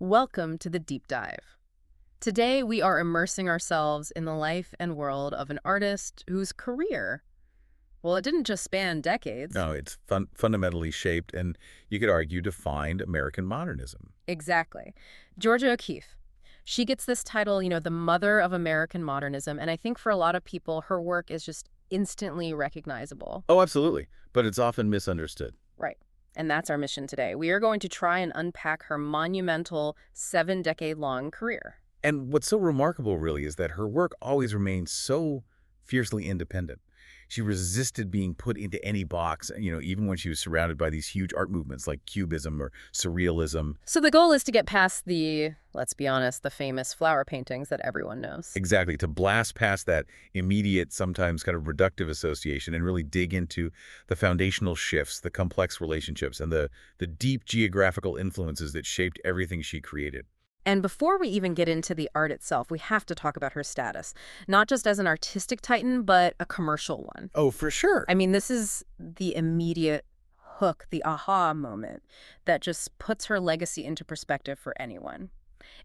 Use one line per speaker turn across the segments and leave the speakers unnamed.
Welcome to the Deep Dive. Today, we are immersing ourselves in the life and world of an artist whose career, well, it didn't just span decades.
No, it's fundamentally shaped and you could argue defined American modernism.
Exactly. Georgia O'Keeffe. She gets this title, the mother of American modernism, and I think for a lot of people, her work is just instantly recognizable.
Oh, absolutely. But it's often misunderstood.
Right. And that's our mission today. We are going to try and unpack her monumental 7-decade-long career.
And what's so remarkable, really, is that her work always remained so fiercely independent. She resisted being put into any box, even when she was surrounded by these huge art movements like Cubism or Surrealism.
So the goal is to get past let's be honest, the famous flower paintings that everyone knows.
Exactly, to blast past that immediate, sometimes kind of reductive association and really dig into the foundational shifts, the complex relationships, and the deep geographical influences that shaped everything she created.
And before we even get into the art itself, we have to talk about her status, not just as an artistic titan, but a commercial one.
Oh, for sure.
I mean, this is the immediate hook, the aha moment that just puts her legacy into perspective for anyone.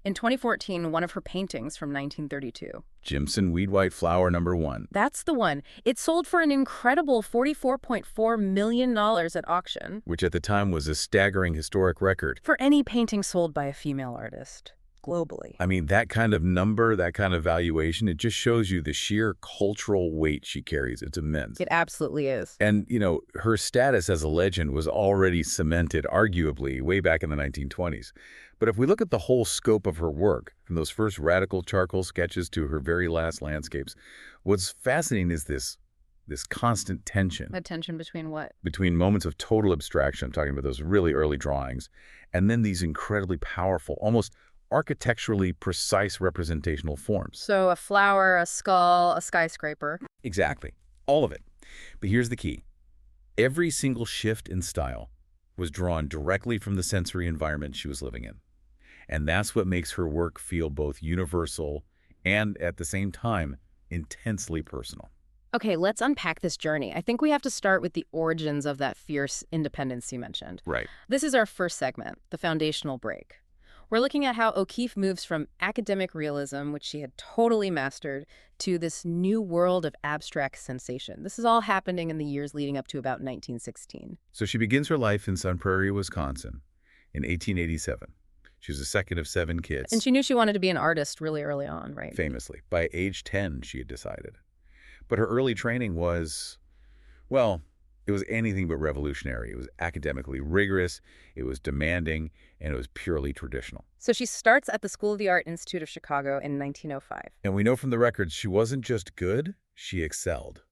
In 2014, one of her paintings from 1932.
Jimson Weed White Flower #1.
That's the one. It sold for an incredible $44.4 million at auction.
Which at the time was a staggering historic record.
For any painting sold by a female artist, globally.
I mean, that kind of number, that kind of valuation, it just shows you the sheer cultural weight she carries. It's immense.
It absolutely is.
And, her status as a legend was already cemented, arguably, way back in the 1920s. But if we look at the whole scope of her work, from those first radical charcoal sketches to her very last landscapes, what's fascinating is this constant tension.
A tension between what?
Between moments of total abstraction, I'm talking about those really early drawings, and then these incredibly powerful, almost architecturally precise representational forms.
So a flower, a skull, a skyscraper.
Exactly. All of it. But here's the key. Every single shift in style was drawn directly from the sensory environment she was living in. And that's what makes her work feel both universal and, at the same time, intensely personal.
Okay, let's unpack this journey. I think we have to start with the origins of that fierce independence you mentioned.
Right.
This is our first segment, the foundational break. We're looking at how O'Keeffe moves from academic realism, which she had totally mastered, to this new world of abstract sensation. This is all happening in the years leading up to about 1916.
So she begins her life in Sun Prairie, Wisconsin in 1887. She was the second of 7 kids.
And she knew she wanted to be an artist really early on, right?
Famously. By age 10, she had decided. But her early training was, well, it was anything but revolutionary. It was academically rigorous, it was demanding, and it was purely traditional.
So she starts at the School of the Art Institute of Chicago in 1905.
And we know from the records she wasn't just good, she excelled.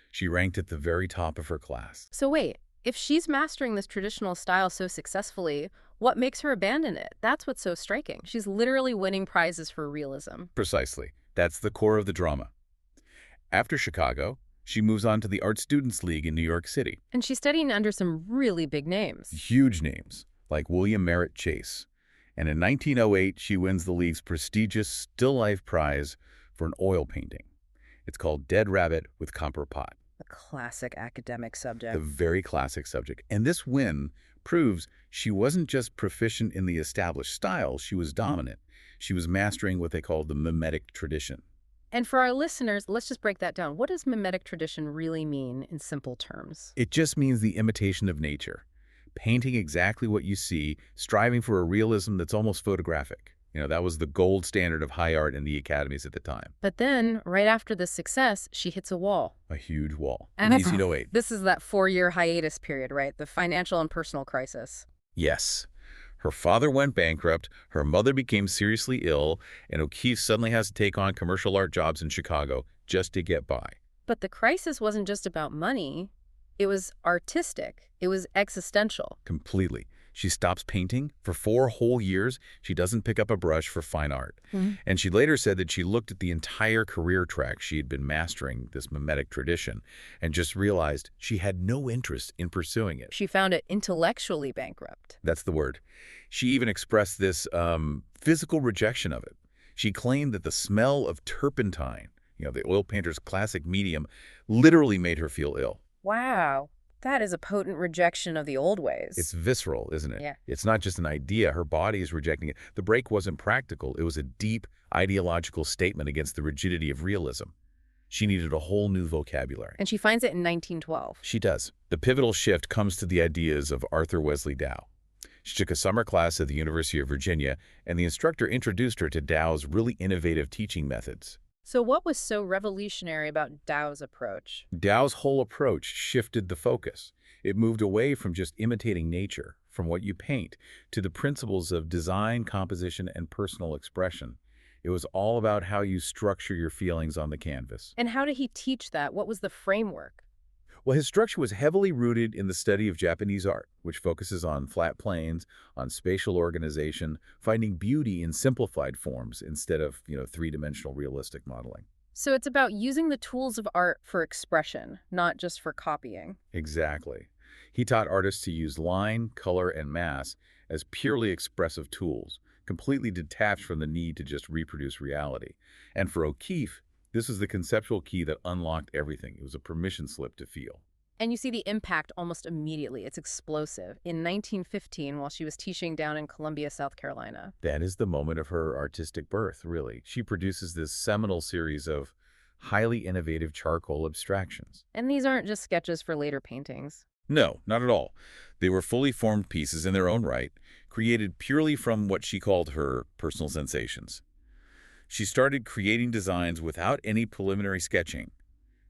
She ranked at the very top of her class.
So wait, if she's mastering this traditional style so successfully, what makes her abandon it? That's what's so striking. She's literally winning prizes for realism.
Precisely. That's the core of the drama. After Chicago, she moves on to the Art Students League in New York City.
And she's studying under some really big names.
Huge names, like William Merritt Chase. And in 1908, she wins the league's prestigious Still Life Prize for an oil painting. It's called Dead Rabbit with Copper Pot.
A classic academic
The
subject.
very classic subject. And this win proves she wasn't just proficient in the established style, she was dominant. She was mastering what they call the mimetic tradition.
And for our listeners, let's just break that down. What does mimetic tradition really mean in simple terms?
It just means the imitation of nature, painting exactly what you see, striving for a realism that's almost photographic. That was the gold standard of high art in the academies at the time.
But then, right after this success, she hits a wall.
A huge wall.
And
In 1808.
This is that 4-year hiatus period, right? The financial and personal crisis.
Yes. Her father went bankrupt, her mother became seriously ill, and O'Keeffe suddenly has to take on commercial art jobs in Chicago just to get by.
But the crisis wasn't just about money. It was artistic. It was existential.
Completely. She stops painting. For 4 whole years, she doesn't pick up a brush for fine art. And she later said that she looked at the entire career track she had been mastering, this mimetic tradition, and just realized she had no interest in pursuing it.
She found it intellectually bankrupt.
That's the word. She even expressed this physical rejection of it. She claimed that the smell of turpentine, the oil painter's classic medium, literally made her feel ill.
Wow. That is a potent rejection of the old
It's
ways.
visceral, isn't it?
Yeah.
It's not just an idea. Her body is rejecting it. The break wasn't practical. It was a deep ideological statement against the rigidity of realism. She needed a whole new vocabulary.
And she finds it in 1912.
She does. The pivotal shift comes to the ideas of Arthur Wesley Dow. She took a summer class at the University of Virginia, and the instructor introduced her to Dow's really innovative teaching methods.
So what was so revolutionary about Dow's approach?
Dow's whole approach shifted the focus. It moved away from just imitating nature, from what you paint, to the principles of design, composition, and personal expression. It was all about how you structure your feelings on the canvas.
And how did he teach that? What was the framework?
Well, his structure was heavily rooted in the study of Japanese art, which focuses on flat planes, on spatial organization, finding beauty in simplified forms instead of, three-dimensional realistic modeling.
So it's about using the tools of art for expression, not just for copying.
Exactly. He taught artists to use line, color, and mass as purely expressive tools, completely detached from the need to just reproduce reality. And for O'Keeffe, this was the conceptual key that unlocked everything. It was a permission slip to feel.
And you see the impact almost immediately. It's explosive. In 1915, while she was teaching down in Columbia, South Carolina.
That is the moment of her artistic birth, really. She produces this seminal series of highly innovative charcoal abstractions.
And these aren't just sketches for later paintings.
No, not at all. They were fully formed pieces in their own right, created purely from what she called her personal sensations. She started creating designs without any preliminary sketching,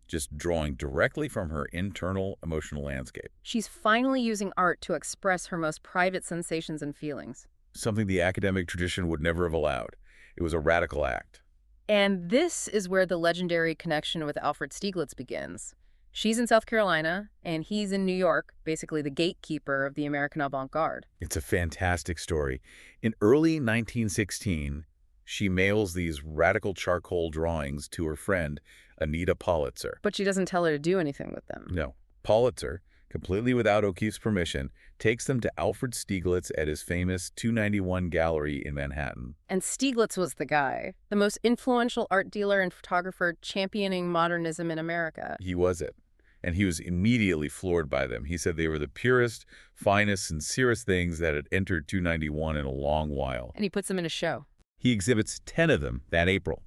just drawing directly from her internal emotional landscape,
She's finally using art to express her most private sensations and feelings.
something the academic tradition would never have allowed. It was a radical act.
And this is where the legendary connection with Alfred Stieglitz begins. She's in South Carolina, and he's in New York, basically the gatekeeper of the American avant-garde.
It's a fantastic story. In early 1916, she mails these radical charcoal drawings to her friend, Anita Politzer.
But she doesn't tell her to do anything with them.
No, Politzer, completely without O'Keeffe's permission, takes them to Alfred Stieglitz at his famous 291 Gallery in Manhattan.
And Stieglitz was the guy, the most influential art dealer and photographer championing modernism in America.
He was it. And he was immediately floored by them. He said they were the purest, finest, sincerest things that had entered 291 in a long while.
And he puts them in a show.
He exhibits 10 of them that April.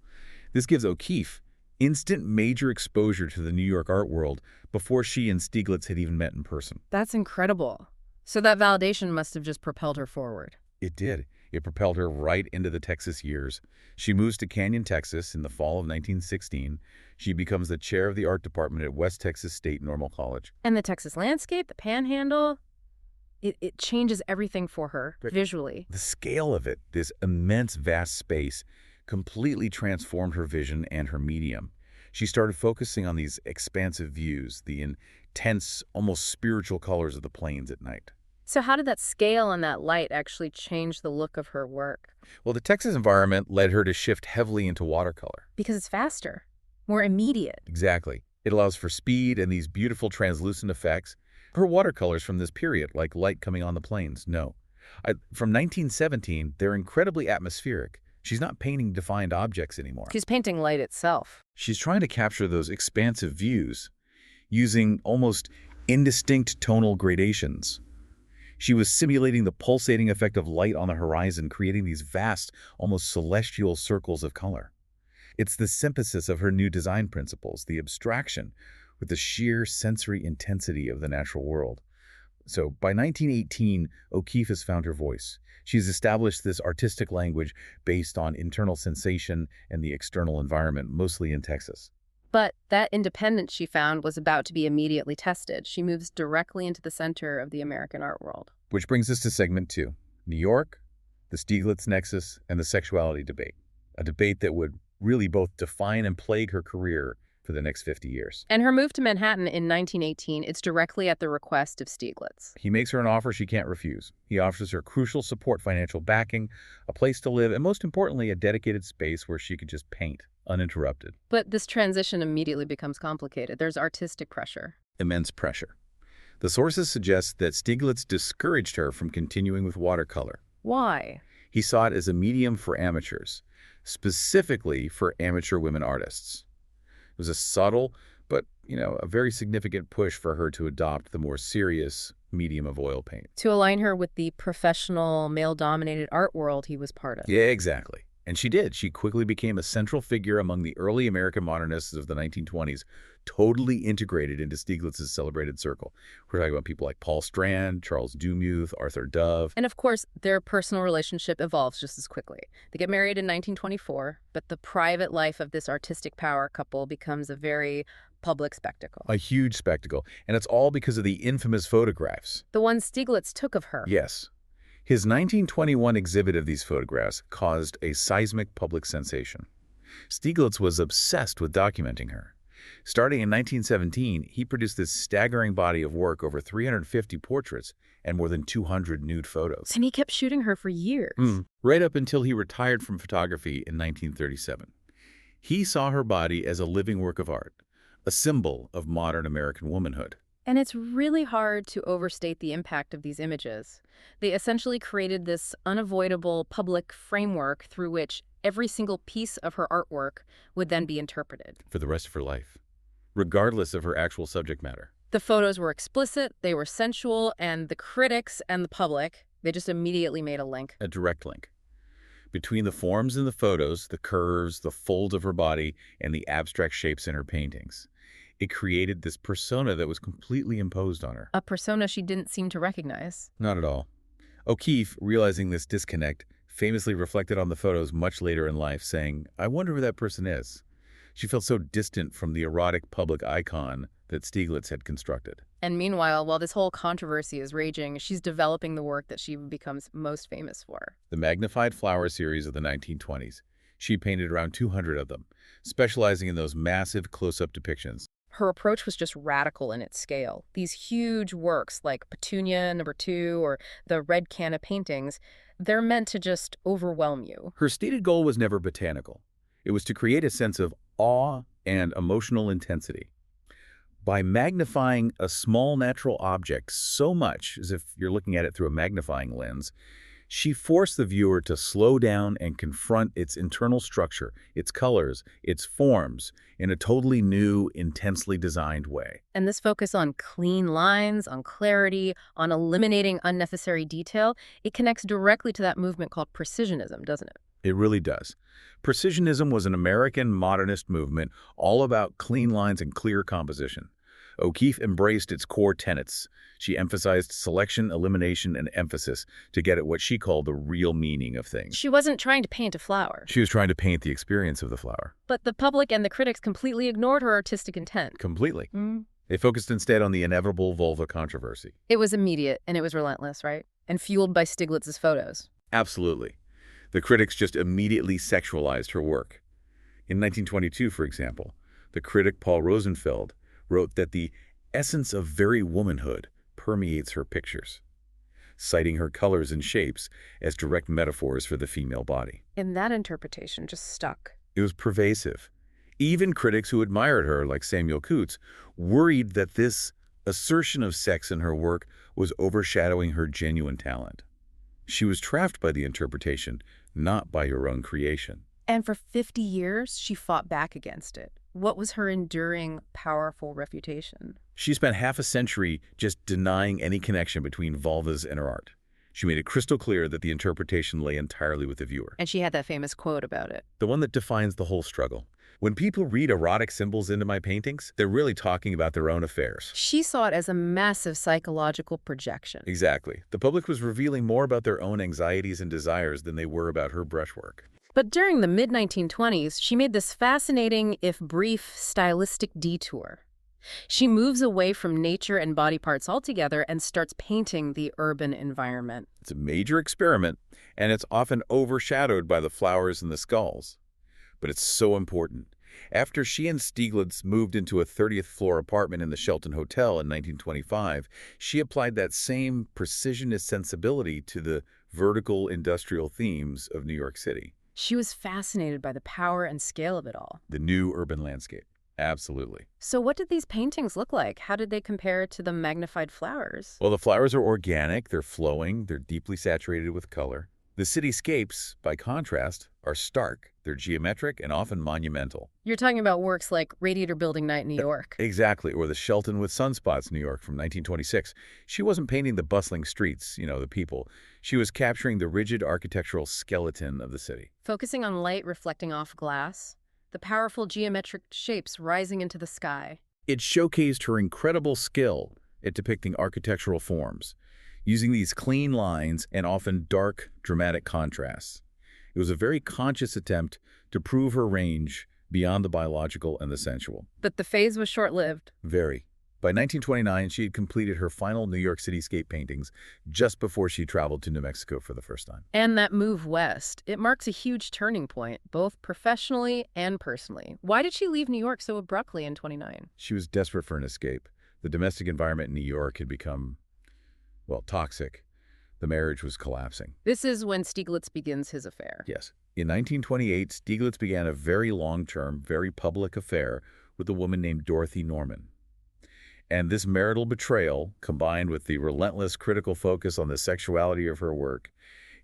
This gives O'Keeffe instant major exposure to the New York art world before she and Stieglitz had even met in person.
That's incredible. So that validation must have just propelled her forward.
It did. It propelled her right into the Texas years. She moves to Canyon, Texas in the fall of 1916. She becomes the chair of the art department at West Texas State Normal College.
And the Texas landscape, the panhandle, it changes everything for her visually.
The scale of it, this immense, vast space, completely transformed her vision and her medium. She started focusing on these expansive views, the intense, almost spiritual colors of the plains at night.
So how did that scale and that light actually change the look of her work?
Well, the Texas environment led her to shift heavily into watercolor.
Because it's faster, more immediate.
Exactly. It allows for speed and these beautiful translucent effects. Her watercolors from this period, like light coming on the plains, no. From 1917, they're incredibly atmospheric. She's not painting defined objects anymore.
She's painting light itself.
She's trying to capture those expansive views using almost indistinct tonal gradations. She was simulating the pulsating effect of light on the horizon, creating these vast, almost celestial circles of color. It's the synthesis of her new design principles, the abstraction, with the sheer sensory intensity of the natural world. So by 1918, O'Keeffe has found her voice. She's established this artistic language based on internal sensation and the external environment, mostly in Texas.
But that independence she found was about to be immediately tested. She moves directly into the center of the American art world.
Which brings us to segment 2, New York, the Stieglitz nexus, and the sexuality debate. A debate that would really both define and plague her career for the next 50 years.
And her move to Manhattan in 1918, it's directly at the request of Stieglitz.
He makes her an offer she can't refuse. He offers her crucial support, financial backing, a place to live, and most importantly, a dedicated space where she could just paint, uninterrupted.
But this transition immediately becomes complicated. There's artistic pressure.
Immense pressure. The sources suggest that Stieglitz discouraged her from continuing with watercolor.
Why?
He saw it as a medium for amateurs, specifically for amateur women artists. It was a subtle but, a very significant push for her to adopt the more serious medium of oil paint.
To align her with the professional, male-dominated art world he was part of.
Yeah, exactly. And she did. She quickly became a central figure among the early American modernists of the 1920s, totally integrated into Stieglitz's celebrated circle. We're talking about people like Paul Strand, Charles Dumuth, Arthur Dove.
And of course, their personal relationship evolves just as quickly. They get married in 1924, but the private life of this artistic power couple becomes a very public spectacle.
A huge spectacle. And it's all because of the infamous photographs.
The one Stieglitz took of her.
Yes. His 1921 exhibit of these photographs caused a seismic public sensation. Stieglitz was obsessed with documenting her. Starting in 1917, he produced this staggering body of work, over 350 portraits and more than 200 nude photos.
And he kept shooting her for years.
Right up until he retired from photography in 1937. He saw her body as a living work of art, a symbol of modern American womanhood.
And it's really hard to overstate the impact of these images. They essentially created this unavoidable public framework through which every single piece of her artwork would then be interpreted.
For the rest of her life, regardless of her actual subject matter.
The photos were explicit, they were sensual, and the critics and the public, they just immediately made a link.
A direct link. Between the forms in the photos, the curves, the folds of her body, and the abstract shapes in her paintings. It created this persona that was completely imposed on her.
A persona she didn't seem to recognize.
Not at all. O'Keeffe, realizing this disconnect, famously reflected on the photos much later in life, saying, "I wonder who that person is." She felt so distant from the erotic public icon that Stieglitz had constructed.
And meanwhile, while this whole controversy is raging, she's developing the work that she becomes most famous for.
The magnified flower series of the 1920s. She painted around 200 of them, specializing in those massive close-up depictions.
Her approach was just radical in its scale. These huge works like Petunia #2 or the Red Canna paintings, they're meant to just overwhelm you.
Her stated goal was never botanical. It was to create a sense of awe and emotional intensity. By magnifying a small natural object so much as if you're looking at it through a magnifying lens, she forced the viewer to slow down and confront its internal structure, its colors, its forms, in a totally new, intensely designed way.
And this focus on clean lines, on clarity, on eliminating unnecessary detail, it connects directly to that movement called precisionism, doesn't it?
It really does. Precisionism was an American modernist movement all about clean lines and clear composition. O'Keeffe embraced its core tenets. She emphasized selection, elimination, and emphasis to get at what she called the real meaning of things.
She wasn't trying to paint a flower.
She was trying to paint the experience of the flower.
But the public and the critics completely ignored her artistic intent.
Completely. They focused instead on the inevitable vulva controversy.
It was immediate, and it was relentless, right? And fueled by Stieglitz's photos.
Absolutely. The critics just immediately sexualized her work. In 1922, for example, the critic Paul Rosenfeld wrote that the essence of very womanhood permeates her pictures, citing her colors and shapes as direct metaphors for the female body.
And that interpretation just stuck.
It was pervasive. Even critics who admired her, like Samuel Coutts, worried that this assertion of sex in her work was overshadowing her genuine talent. She was trapped by the interpretation, not by her own creation.
And for 50 years, she fought back against it. What was her enduring, powerful refutation?
She spent half a century just denying any connection between vulvas and her art. She made it crystal clear that the interpretation lay entirely with the viewer.
And she had that famous quote about it.
The one that defines the whole struggle. When people read erotic symbols into my paintings, they're really talking about their own affairs.
She saw it as a massive psychological projection.
Exactly. The public was revealing more about their own anxieties and desires than they were about her brushwork.
But during the mid-1920s, she made this fascinating, if brief, stylistic detour. She moves away from nature and body parts altogether and starts painting the urban environment.
It's a major experiment, and it's often overshadowed by the flowers and the skulls. But it's so important. After she and Stieglitz moved into a 30th floor apartment in the Shelton Hotel in 1925, she applied that same precisionist sensibility to the vertical industrial themes of New York City.
She was fascinated by the power and scale of it all.
The new urban landscape. Absolutely.
So what did these paintings look like? How did they compare to the magnified flowers?
Well, the flowers are organic, they're flowing, they're deeply saturated with color. The cityscapes, by contrast, are stark. They're geometric and often monumental.
You're talking about works like Radiator Building Night in New York.
Exactly, or the Shelton with Sunspots, New York from 1926. She wasn't painting the bustling streets, the people. She was capturing the rigid architectural skeleton of the city.
Focusing on light reflecting off glass, the powerful geometric shapes rising into the sky.
It showcased her incredible skill at depicting architectural forms, using these clean lines and often dark, dramatic contrasts. It was a very conscious attempt to prove her range beyond the biological and the sensual.
But the phase was short-lived.
Very. By 1929, she had completed her final New York cityscape paintings just before she traveled to New Mexico for the first time.
And that move west, it marks a huge turning point, both professionally and personally. Why did she leave New York so abruptly in 29?
She was desperate for an escape. The domestic environment in New York had become, toxic. The marriage was collapsing.
This is when Stieglitz begins his affair.
Yes. In 1928, Stieglitz began a very long-term, very public affair with a woman named Dorothy Norman. And this marital betrayal, combined with the relentless critical focus on the sexuality of her work,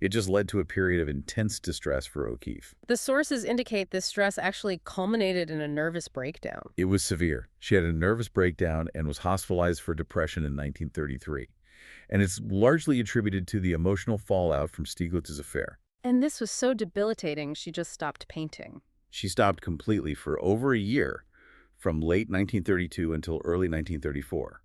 it just led to a period of intense distress for O'Keeffe.
The sources indicate this stress actually culminated in a nervous breakdown.
It was severe. She had a nervous breakdown and was hospitalized for depression in 1933. And it's largely attributed to the emotional fallout from Stieglitz's affair.
And this was so debilitating, she just stopped painting.
She stopped completely for over a year, from late 1932 until early 1934.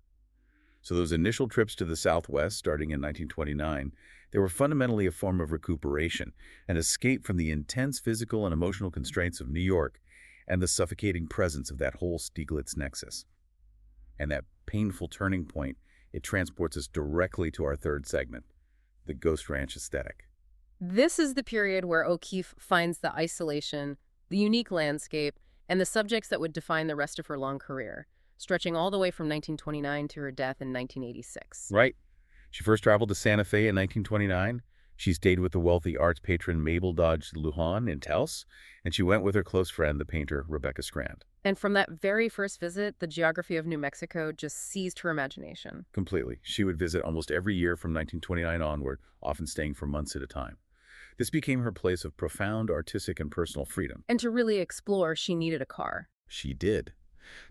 So those initial trips to the Southwest, starting in 1929, they were fundamentally a form of recuperation, an escape from the intense physical and emotional constraints of New York and the suffocating presence of that whole Stieglitz nexus. And that painful turning point, it transports us directly to our third segment, the Ghost Ranch aesthetic.
This is the period where O'Keeffe finds the isolation, the unique landscape, and the subjects that would define the rest of her long career, stretching all the way from 1929 to her death in 1986.
Right. She first traveled to Santa Fe in 1929. She stayed with the wealthy arts patron Mabel Dodge Lujan in Taos, and she went with her close friend, the painter Rebecca Scrand.
And from that very first visit, the geography of New Mexico just seized her imagination.
Completely. She would visit almost every year from 1929 onward, often staying for months at a time. This became her place of profound artistic and personal freedom.
And to really explore, she needed a car.
She did.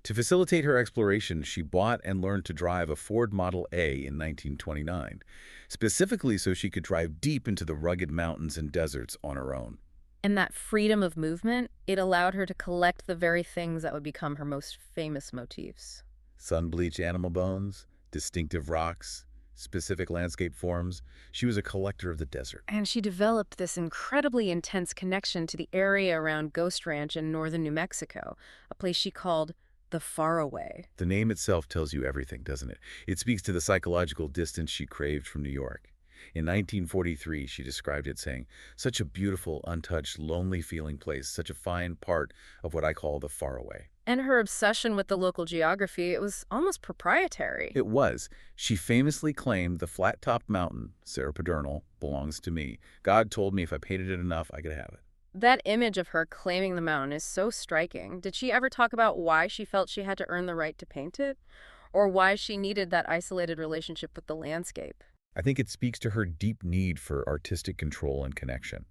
To facilitate her exploration, she bought and learned to drive a Ford Model A in 1929, specifically so she could drive deep into the rugged mountains and deserts on her own.
And that freedom of movement, it allowed her to collect the very things that would become her most famous motifs.
Sun-bleached animal bones, distinctive rocks, specific landscape forms. She was a collector of the desert.
And she developed this incredibly intense connection to the area around Ghost Ranch in northern New Mexico, a place she called the Faraway.
The name itself tells you everything, doesn't it? It speaks to the psychological distance she craved from New York. In 1943, she described it saying, "Such a beautiful, untouched, lonely feeling place, such a fine part of what I call the Faraway."
And her obsession with the local geography, it was almost proprietary.
It was. She famously claimed the flat-topped mountain, Cerro Pedernal, belongs to me. God told me if I painted it enough, I could have it.
That image of her claiming the mountain is so striking. Did she ever talk about why she felt she had to earn the right to paint it? Or why she needed that isolated relationship with the landscape?
I think it speaks to her deep need for artistic control and connection.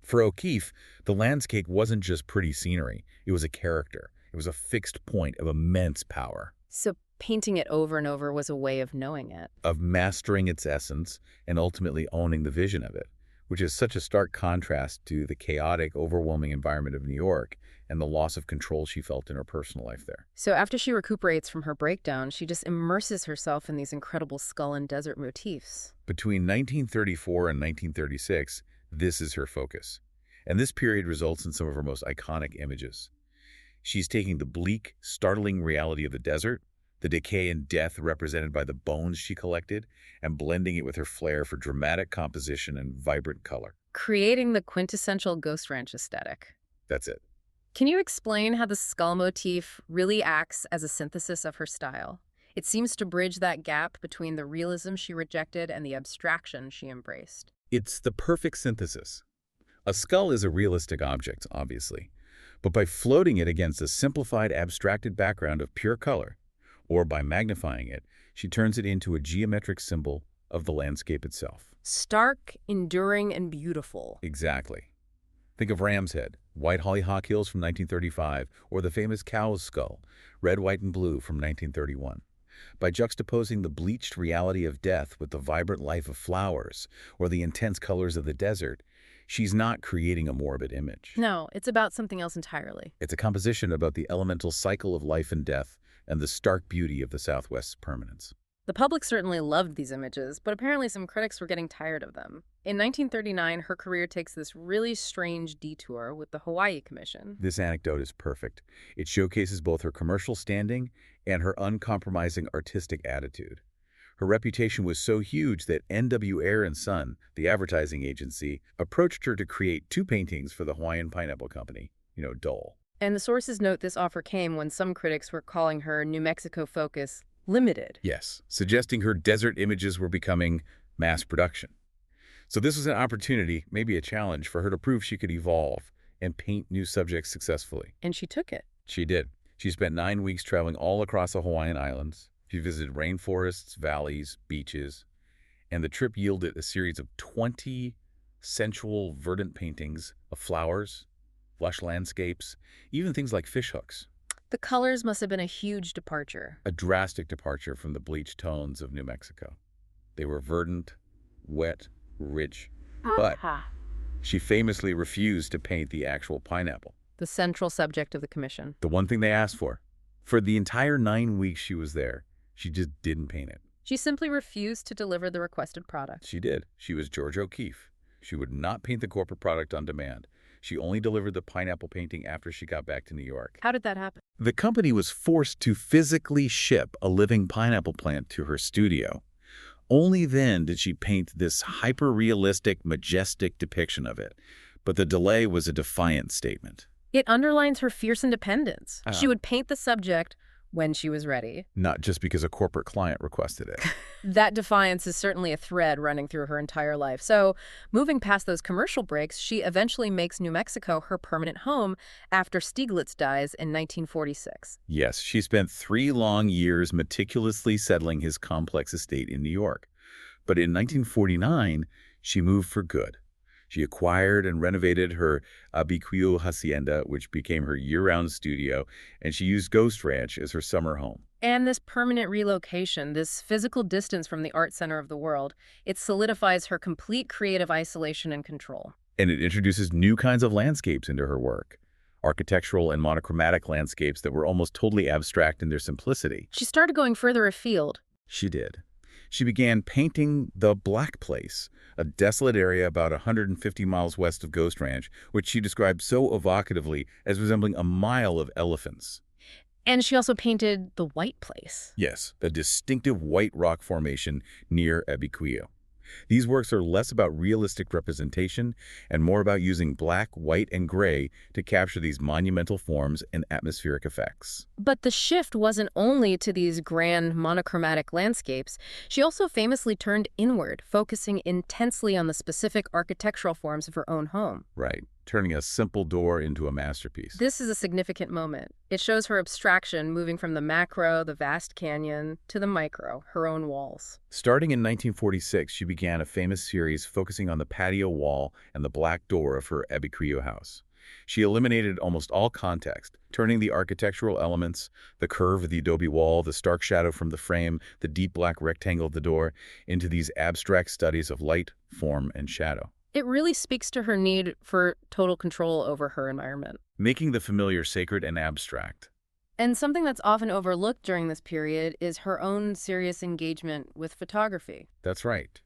For O'Keeffe, the landscape wasn't just pretty scenery. It was a character. It was a fixed point of immense power.
So painting it over and over was a way of knowing it.
Of mastering its essence and ultimately owning the vision of it, which is such a stark contrast to the chaotic, overwhelming environment of New York and the loss of control she felt in her personal life there.
So after she recuperates from her breakdown, she just immerses herself in these incredible skull and desert motifs.
Between 1934 and 1936, this is her focus. And this period results in some of her most iconic images. She's taking the bleak, startling reality of the desert, the decay and death represented by the bones she collected, and blending it with her flair for dramatic composition and vibrant color.
Creating the quintessential Ghost Ranch aesthetic.
That's it.
Can you explain how the skull motif really acts as a synthesis of her style? It seems to bridge that gap between the realism she rejected and the abstraction she embraced.
It's the perfect synthesis. A skull is a realistic object, obviously, but by floating it against a simplified, abstracted background of pure color, or by magnifying it, she turns it into a geometric symbol of the landscape itself.
Stark, enduring, and beautiful.
Exactly. Think of Ram's Head, White Hollyhock Hills from 1935, or the famous Cow's Skull, Red, White, and Blue from 1931. By juxtaposing the bleached reality of death with the vibrant life of flowers or the intense colors of the desert, she's not creating a morbid image.
No, it's about something else entirely.
It's a composition about the elemental cycle of life and death and the stark beauty of the Southwest's permanence.
The public certainly loved these images, but apparently some critics were getting tired of them. In 1939, her career takes this really strange detour with the Hawaii Commission.
This anecdote is perfect. It showcases both her commercial standing and her uncompromising artistic attitude. Her reputation was so huge that N.W. Ayer & Son, the advertising agency, approached her to create 2 paintings for the Hawaiian Pineapple Company, Dole.
And the sources note this offer came when some critics were calling her New Mexico focus limited.
Yes, suggesting her desert images were becoming mass production. So this was an opportunity, maybe a challenge, for her to prove she could evolve and paint new subjects successfully.
And she took it.
She did. She spent 9 weeks traveling all across the Hawaiian Islands. She visited rainforests, valleys, beaches, and the trip yielded a series of 20 sensual, verdant paintings of flowers, lush landscapes, even things like fishhooks.
The colors must have been a huge departure.
A drastic departure from the bleached tones of New Mexico. They were verdant, wet, rich, but she famously refused to paint the actual pineapple.
The central subject of the commission.
The one thing they asked for. For the entire 9 weeks she was there, she just didn't paint it.
She simply refused to deliver the requested product.
She did. She was George O'Keeffe. She would not paint the corporate product on demand. She only delivered the pineapple painting after she got back to New York.
How did that happen?
The company was forced to physically ship a living pineapple plant to her studio. Only then did she paint this hyper-realistic, majestic depiction of it. But the delay was a defiant statement.
It underlines her fierce independence. She would paint the subject when she was ready.
Not just because a corporate client requested it.
That defiance is certainly a thread running through her entire life. So, moving past those commercial breaks, she eventually makes New Mexico her permanent home after Stieglitz dies in 1946.
Yes, she spent 3 long years meticulously settling his complex estate in New York. But in 1949, she moved for good. She acquired and renovated her Abiquiu hacienda, which became her year-round studio, and she used Ghost Ranch as her summer home.
And this permanent relocation, this physical distance from the art center of the world, it solidifies her complete creative isolation and control.
And it introduces new kinds of landscapes into her work. Architectural and monochromatic landscapes that were almost totally abstract in their simplicity.
She started going further afield.
She did. She began painting the Black Place, a desolate area about 150 miles west of Ghost Ranch, which she described so evocatively as resembling a mile of elephants.
And she also painted the White Place.
Yes, a distinctive white rock formation near Abiquiu. These works are less about realistic representation and more about using black, white, and gray to capture these monumental forms and atmospheric effects.
But the shift wasn't only to these grand monochromatic landscapes. She also famously turned inward, focusing intensely on the specific architectural forms of her own home.
Right, turning a simple door into a masterpiece.
This is a significant moment. It shows her abstraction moving from the macro, the vast canyon, to the micro, her own walls.
Starting in 1946, she began a famous series focusing on the patio wall and the black door of her Abiquiu house. She eliminated almost all context, turning the architectural elements, the curve of the adobe wall, the stark shadow from the frame, the deep black rectangle of the door, into these abstract studies of light, form, and shadow.
It really speaks to her need for total control over her environment.
Making the familiar sacred and abstract.
And something that's often overlooked during this period is her own serious engagement with photography.
That's right.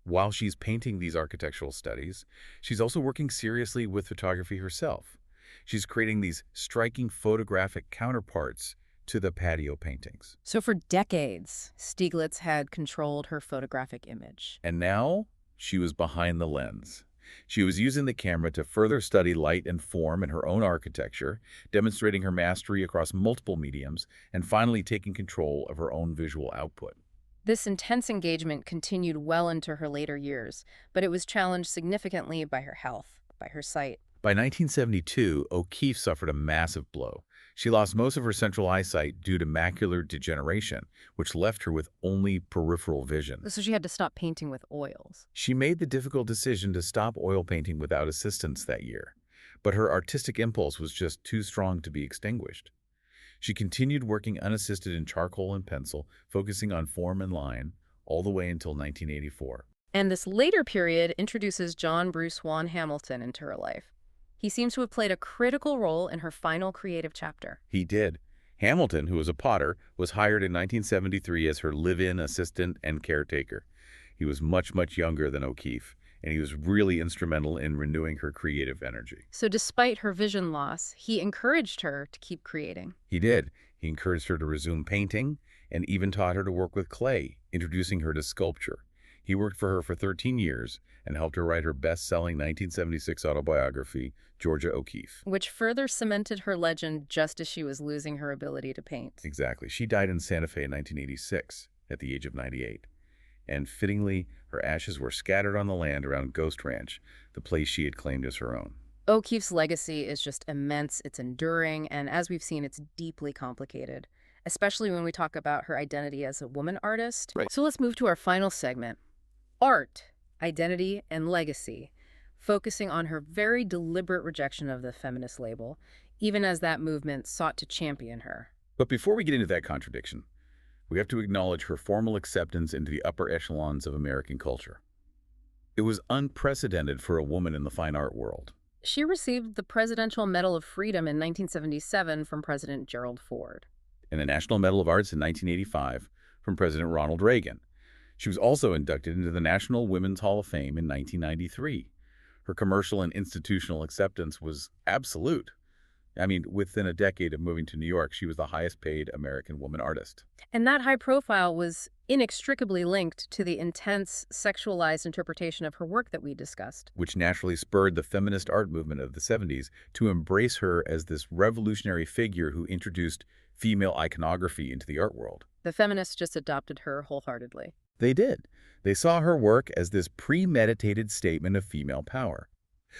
While she's painting these architectural studies, she's also working seriously with photography herself. She's creating these striking photographic counterparts to the patio paintings.
So for decades, Stieglitz had controlled her photographic image.
And now, she was behind the lens. She was using the camera to further study light and form in her own architecture, demonstrating her mastery across multiple mediums, and finally taking control of her own visual output.
This intense engagement continued well into her later years, but it was challenged significantly by her health, by her sight.
By 1972, O'Keeffe suffered a massive blow. She lost most of her central eyesight due to macular degeneration, which left her with only peripheral vision.
So she had to stop painting with oils.
She made the difficult decision to stop oil painting without assistance that year, but her artistic impulse was just too strong to be extinguished. She continued working unassisted in charcoal and pencil, focusing on form and line, all the way until 1984.
And this later period introduces John Bruce Wan Hamilton into her life. He seems to have played a critical role in her final creative chapter.
He did. Hamilton, who was a potter, was hired in 1973 as her live-in assistant and caretaker. He was much, much younger than O'Keeffe, and he was really instrumental in renewing her creative energy.
So despite her vision loss, he encouraged her to keep creating.
He did. He encouraged her to resume painting and even taught her to work with clay, introducing her to sculpture. He worked for her for 13 years and helped her write her best-selling 1976 autobiography, Georgia O'Keeffe.
Which further cemented her legend just as she was losing her ability to paint.
Exactly. She died in Santa Fe in 1986 at the age of 98. And fittingly, her ashes were scattered on the land around Ghost Ranch, the place she had claimed as her own.
O'Keeffe's legacy is just immense, it's enduring, and as we've seen, it's deeply complicated, especially when we talk about her identity as a woman artist.
Right.
So let's move to our final segment. Art, identity, and legacy, focusing on her very deliberate rejection of the feminist label, even as that movement sought to champion her.
But before we get into that contradiction, we have to acknowledge her formal acceptance into the upper echelons of American culture. It was unprecedented for a woman in the fine art world.
She received the Presidential Medal of Freedom in 1977 from President Gerald Ford.
And the National Medal of Arts in 1985 from President Ronald Reagan. She was also inducted into the National Women's Hall of Fame in 1993. Her commercial and institutional acceptance was absolute. I mean, within a decade of moving to New York, she was the highest-paid American woman artist.
And that high profile was inextricably linked to the intense, sexualized interpretation of her work that we discussed.
Which naturally spurred the feminist art movement of the 70s to embrace her as this revolutionary figure who introduced female iconography into the art world.
The feminists just adopted her wholeheartedly.
They did. They saw her work as this premeditated statement of female power.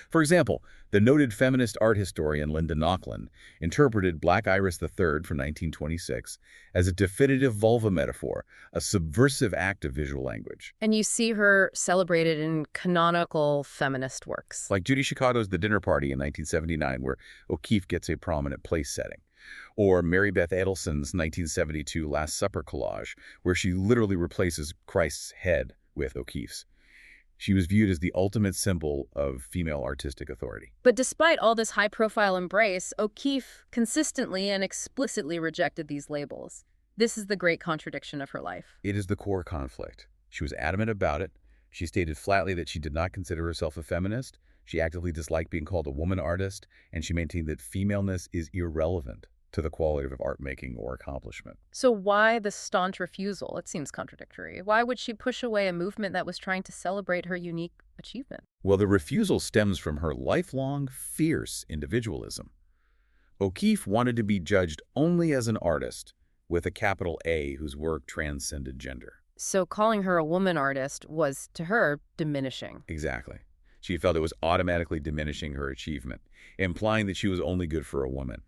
For example, the noted feminist art historian Linda Nochlin interpreted Black Iris III from 1926 as a definitive vulva metaphor, a subversive act of visual language.
And you see her celebrated in canonical feminist works.
Like Judy Chicago's The Dinner Party in 1979, where O'Keeffe gets a prominent place setting. Or Mary Beth Adelson's 1972 Last Supper collage, where she literally replaces Christ's head with O'Keeffe's. She was viewed as the ultimate symbol of female artistic authority.
But despite all this high-profile embrace, O'Keeffe consistently and explicitly rejected these labels. This is the great contradiction of her life.
It is the core conflict. She was adamant about it. She stated flatly that she did not consider herself a feminist. She actively disliked being called a woman artist, and she maintained that femaleness is irrelevant to the quality of art making or accomplishment.
So why the staunch refusal? It seems contradictory. Why would she push away a movement that was trying to celebrate her unique achievement?
Well, the refusal stems from her lifelong, fierce individualism. O'Keeffe wanted to be judged only as an artist, with a capital A whose work transcended gender.
So calling her a woman artist was, to her, diminishing.
Exactly. She felt it was automatically diminishing her achievement, implying that she was only good for a woman.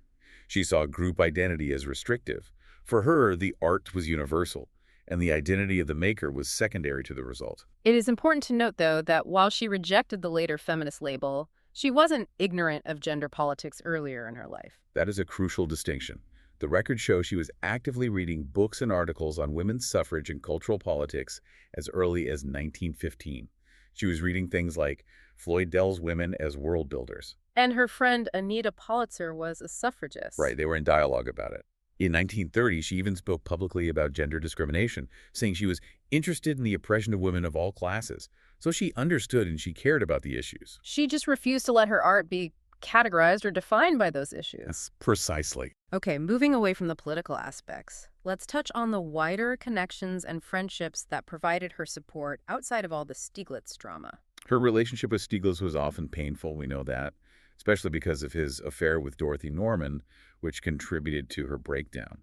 She saw group identity as restrictive. For her, the art was universal, and the identity of the maker was secondary to the result.
It is important to note, though, that while she rejected the later feminist label, she wasn't ignorant of gender politics earlier in her life.
That is a crucial distinction. The records show she was actively reading books and articles on women's suffrage and cultural politics as early as 1915. She was reading things like Floyd Dell's Women as World Builders.
And her friend Anita Politzer was a suffragist.
Right, they were in dialogue about it. In 1930, she even spoke publicly about gender discrimination, saying she was interested in the oppression of women of all classes. So she understood and she cared about the issues.
She just refused to let her art be categorized or defined by those issues.
Yes, precisely.
Okay, moving away from the political aspects, let's touch on the wider connections and friendships that provided her support outside of all the Stieglitz drama.
Her relationship with Stieglitz was often painful, we know that, especially because of his affair with Dorothy Norman, which contributed to her breakdown.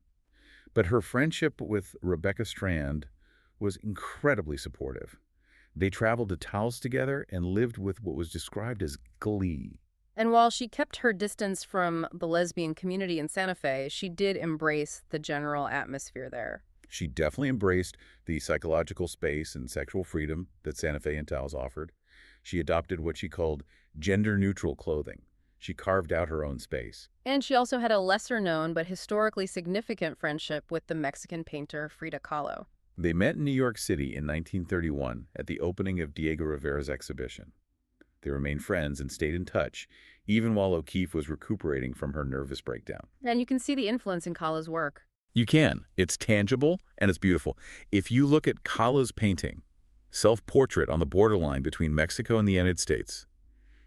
But her friendship with Rebecca Strand was incredibly supportive. They traveled to Taos together and lived with what was described as glee.
And while she kept her distance from the lesbian community in Santa Fe, she did embrace the general atmosphere there.
She definitely embraced the psychological space and sexual freedom that Santa Fe and Taos offered. She adopted what she called gender-neutral clothing. She carved out her own space.
And she also had a lesser-known but historically significant friendship with the Mexican painter Frida Kahlo.
They met in New York City in 1931 at the opening of Diego Rivera's exhibition. They remained friends and stayed in touch, even while O'Keeffe was recuperating from her nervous breakdown.
And you can see the influence in Kahlo's work.
You can. It's tangible and it's beautiful. If you look at Kahlo's painting, Self-Portrait on the Borderline Between Mexico and the United States,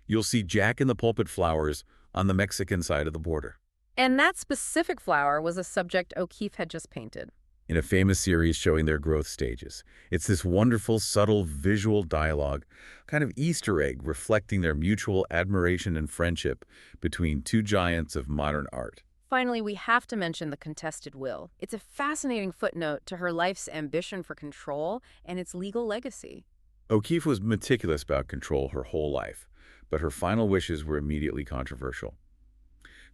you'll see Jack in the Pulpit flowers on the Mexican side of the border.
And that specific flower was a subject O'Keeffe had just painted.
In a famous series showing their growth stages. It's this wonderful, subtle visual dialogue, kind of Easter egg reflecting their mutual admiration and friendship between two giants of modern art.
Finally, we have to mention the contested will. It's a fascinating footnote to her life's ambition for control and its legal legacy.
O'Keeffe was meticulous about control her whole life, but her final wishes were immediately controversial.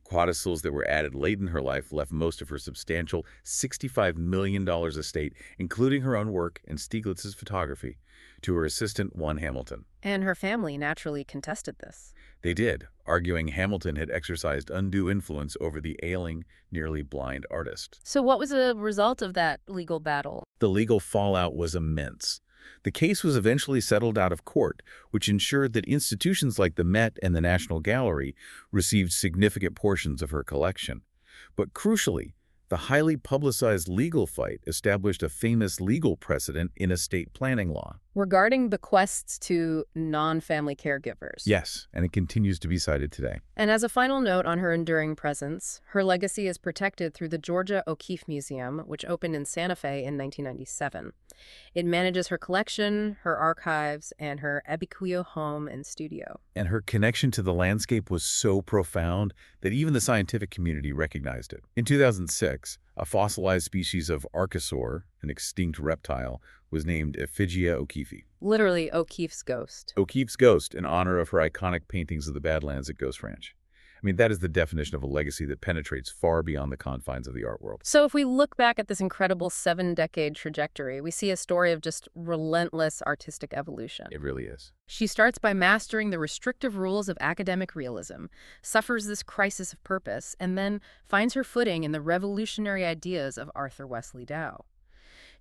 Codicils that were added late in her life left most of her substantial $65 million estate, including her own work and Stieglitz's photography, to her assistant, Juan Hamilton.
And her family naturally contested this.
They did, arguing Hamilton had exercised undue influence over the ailing, nearly blind artist.
So what was the result of that legal battle?
The legal fallout was immense. The case was eventually settled out of court, which ensured that institutions like the Met and the National Gallery received significant portions of her collection. But crucially, the highly publicized legal fight established a famous legal precedent in estate planning law.
Regarding bequests to non-family caregivers.
Yes, and it continues to be cited today.
And as a final note on her enduring presence, her legacy is protected through the Georgia O'Keeffe Museum, which opened in Santa Fe in 1997. It manages her collection, her archives, and her Abiquiu home and studio.
And her connection to the landscape was so profound that even the scientific community recognized it. In 2006, a fossilized species of archosaur, an extinct reptile, was named Ephigia O'Keeffe.
Literally O'Keeffe's ghost.
O'Keeffe's ghost, in honor of her iconic paintings of the Badlands at Ghost Ranch. I mean, that is the definition of a legacy that penetrates far beyond the confines of the art world.
So if we look back at this incredible 7-decade trajectory, we see a story of just relentless artistic evolution.
It really is.
She starts by mastering the restrictive rules of academic realism, suffers this crisis of purpose, and then finds her footing in the revolutionary ideas of Arthur Wesley Dow.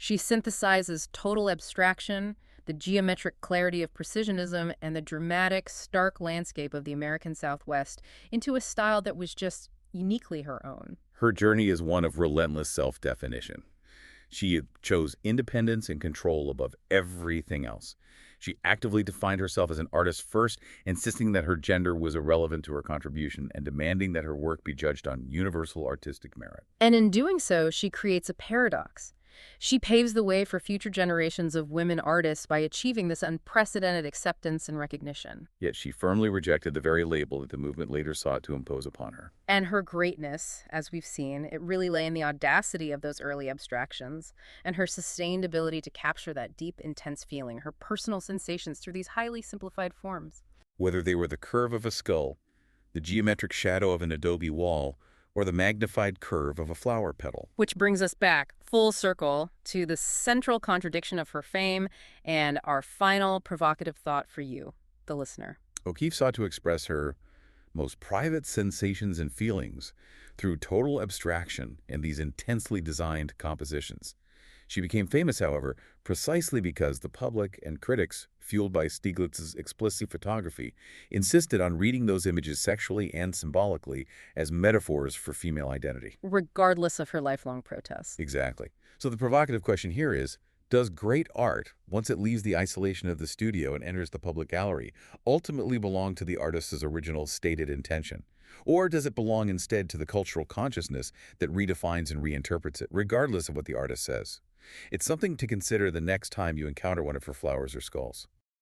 She synthesizes total abstraction, the geometric clarity of precisionism, and the dramatic, stark landscape of the American Southwest into a style that was just uniquely her own.
Her journey is one of relentless self-definition. She chose independence and control above everything else. She actively defined herself as an artist first, insisting that her gender was irrelevant to her contribution and demanding that her work be judged on universal artistic merit.
And in doing so, she creates a paradox. She paves the way for future generations of women artists by achieving this unprecedented acceptance and recognition.
Yet she firmly rejected the very label that the movement later sought to impose upon her.
And her greatness, as we've seen, it really lay in the audacity of those early abstractions and her sustained ability to capture that deep, intense feeling, her personal sensations through these highly simplified forms.
Whether they were the curve of a skull, the geometric shadow of an adobe wall, or the magnified curve of a flower petal.
Which brings us back, full circle, to the central contradiction of her fame and our final provocative thought for you, the listener.
O'Keeffe sought to express her most private sensations and feelings through total abstraction in these intensely designed compositions. She became famous, however, precisely because the public and critics, fueled by Stieglitz's explicit photography, insisted on reading those images sexually and symbolically as metaphors for female identity.
Regardless of her lifelong protests.
Exactly. So the provocative question here is, does great art, once it leaves the isolation of the studio and enters the public gallery, ultimately belong to the artist's original stated intention? Or does it belong instead to the cultural consciousness that redefines and reinterprets it, regardless of what the artist says? It's something to consider the next time you encounter one of her flowers or skulls.